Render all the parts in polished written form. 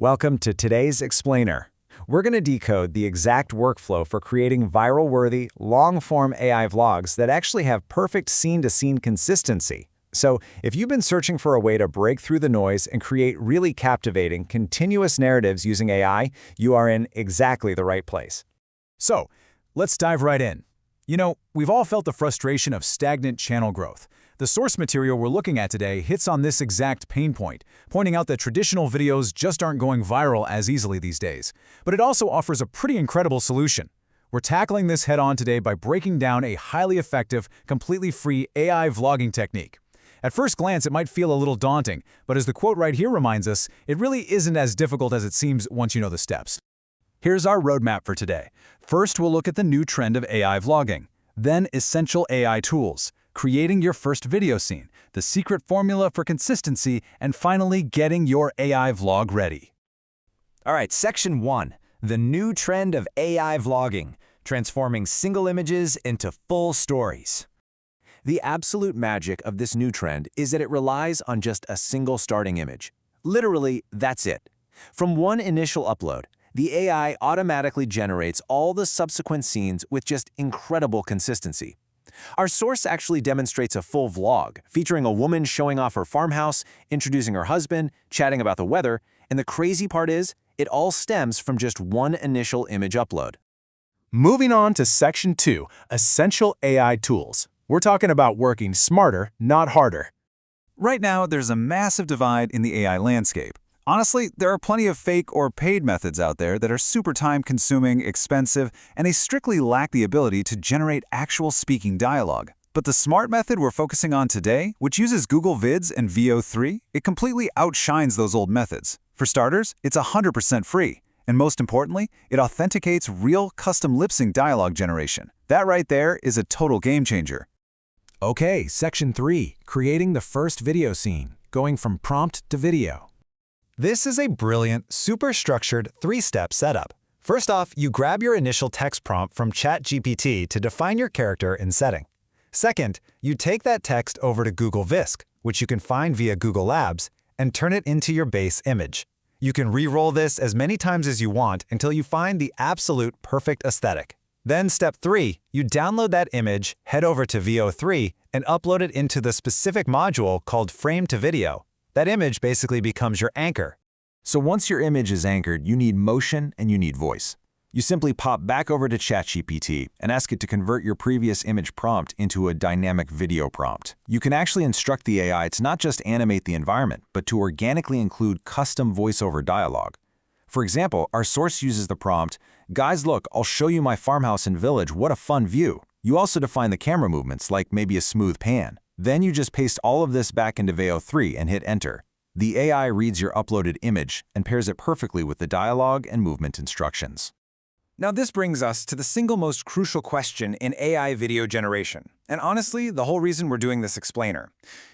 Welcome to today's Explainer. We're going to decode the exact workflow for creating viral-worthy, long-form AI vlogs that actually have perfect scene-to-scene consistency. So, if you've been searching for a way to break through the noise and create really captivating, continuous narratives using AI, you are in exactly the right place. So, let's dive right in. We've all felt the frustration of stagnant channel growth. The source material we're looking at today hits on this exact pain point, pointing out that traditional videos just aren't going viral as easily these days. But it also offers a pretty incredible solution. We're tackling this head-on today by breaking down a highly effective, completely free AI vlogging technique. At first glance, it might feel a little daunting, but as the quote right here reminds us, it really isn't as difficult as it seems once you know the steps. Here's our roadmap for today. First, we'll look at the new trend of AI vlogging. Then, essential AI tools, creating your first video scene, the secret formula for consistency, and finally, getting your AI vlog ready. All right, Section 1, the new trend of AI vlogging, transforming single images into full stories. The absolute magic of this new trend is that it relies on just a single starting image. Literally, that's it. From one initial upload, the AI automatically generates all the subsequent scenes with just incredible consistency. Our source actually demonstrates a full vlog, featuring a woman showing off her farmhouse, introducing her husband, chatting about the weather, and the crazy part is, it all stems from just one initial image upload. Moving on to Section 2, essential AI tools. We're talking about working smarter, not harder. Right now, there's a massive divide in the AI landscape. Honestly, there are plenty of fake or paid methods out there that are super time-consuming, expensive, and they strictly lack the ability to generate actual speaking dialogue. But the smart method we're focusing on today, which uses Google Vids and VEO 3, it completely outshines those old methods. For starters, it's 100% free. And most importantly, it authenticates real custom lip-sync dialogue generation. That right there is a total game changer. Okay, Section 3, creating the first video scene, going from prompt to video. This is a brilliant, super structured, three-step setup. First off, you grab your initial text prompt from ChatGPT to define your character and setting. Second, you take that text over to Google VEO, which you can find via Google Labs, and turn it into your base image. You can re-roll this as many times as you want until you find the absolute perfect aesthetic. Then step 3, you download that image, head over to VEO 3, and upload it into the specific module called Frame to Video. That image basically becomes your anchor. So once your image is anchored, you need motion and you need voice. You simply pop back over to ChatGPT and ask it to convert your previous image prompt into a dynamic video prompt. You can actually instruct the AI to not just animate the environment, but to organically include custom voiceover dialogue. For example, our source uses the prompt, "Guys, look, I'll show you my farmhouse and village, what a fun view." You also define the camera movements, like maybe a smooth pan. Then you just paste all of this back into VEO 3 and hit enter. The AI reads your uploaded image and pairs it perfectly with the dialogue and movement instructions. Now this brings us to the single most crucial question in AI video generation. And honestly, the whole reason we're doing this explainer.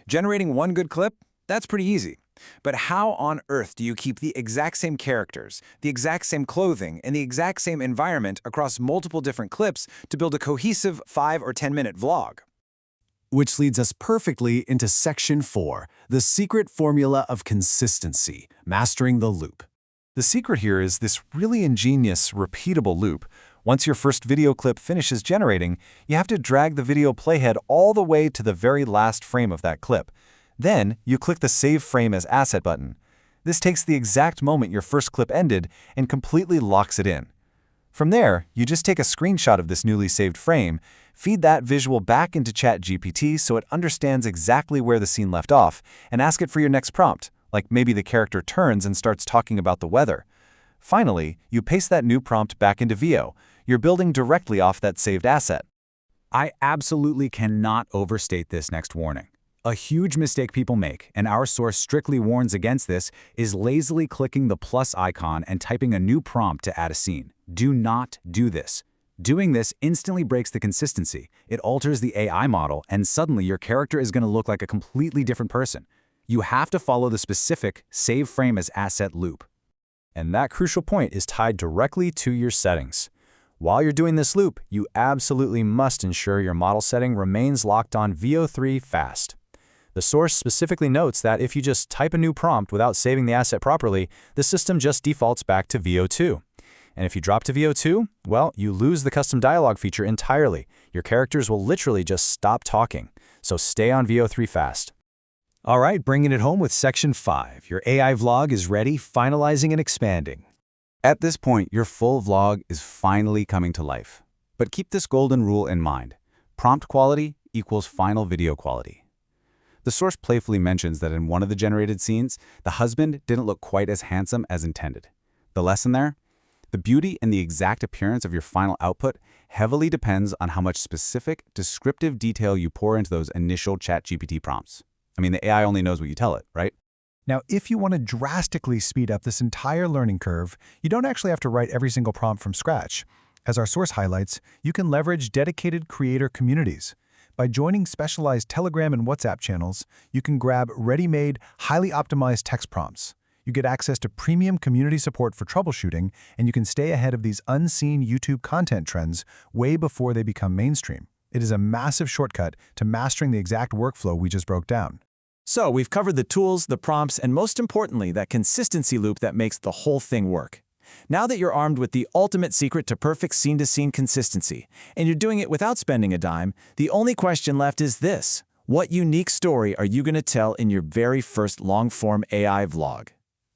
Generating one good clip? That's pretty easy. But how on earth do you keep the exact same characters, the exact same clothing, and the exact same environment across multiple different clips to build a cohesive 5 or 10-minute vlog? Which leads us perfectly into Section 4, the secret formula of consistency, mastering the loop. The secret here is this really ingenious, repeatable loop. Once your first video clip finishes generating, you have to drag the video playhead all the way to the very last frame of that clip. Then, you click the Save Frame as Asset button. This takes the exact moment your first clip ended and completely locks it in. From there, you just take a screenshot of this newly saved frame, feed that visual back into ChatGPT so it understands exactly where the scene left off, and ask it for your next prompt, like maybe the character turns and starts talking about the weather. Finally, you paste that new prompt back into VEO. You're building directly off that saved asset. I absolutely cannot overstate this next warning. A huge mistake people make, and our source strictly warns against this, is lazily clicking the plus icon and typing a new prompt to add a scene. Do not do this. Doing this instantly breaks the consistency. It alters the AI model, and suddenly your character is going to look like a completely different person. You have to follow the specific Save Frame as Asset loop. And that crucial point is tied directly to your settings. While you're doing this loop, you absolutely must ensure your model setting remains locked on VEO 3 fast. The source specifically notes that if you just type a new prompt without saving the asset properly, the system just defaults back to VEO2. And if you drop to VEO2, well, you lose the custom dialogue feature entirely. Your characters will literally just stop talking. So stay on VEO3 fast. All right, bringing it home with Section 5. Your AI vlog is ready, finalizing and expanding. At this point, your full vlog is finally coming to life. But keep this golden rule in mind. Prompt quality equals final video quality. The source playfully mentions that in one of the generated scenes, the husband didn't look quite as handsome as intended. The lesson there? The beauty and the exact appearance of your final output heavily depends on how much specific, descriptive detail you pour into those initial ChatGPT prompts. I mean, the AI only knows what you tell it, right? Now, if you want to drastically speed up this entire learning curve, you don't actually have to write every single prompt from scratch. As our source highlights, you can leverage dedicated creator communities. By joining specialized Telegram and WhatsApp channels, you can grab ready-made, highly optimized text prompts. You get access to premium community support for troubleshooting, and you can stay ahead of these unseen YouTube content trends way before they become mainstream. It is a massive shortcut to mastering the exact workflow we just broke down. So we've covered the tools, the prompts, and most importantly, that consistency loop that makes the whole thing work. Now that you're armed with the ultimate secret to perfect scene-to-scene consistency, and you're doing it without spending a dime, the only question left is this: what unique story are you going to tell in your very first long-form AI vlog?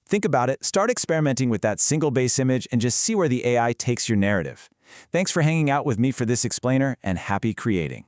Think about it, start experimenting with that single base image, and just see where the AI takes your narrative. Thanks for hanging out with me for this explainer, and happy creating.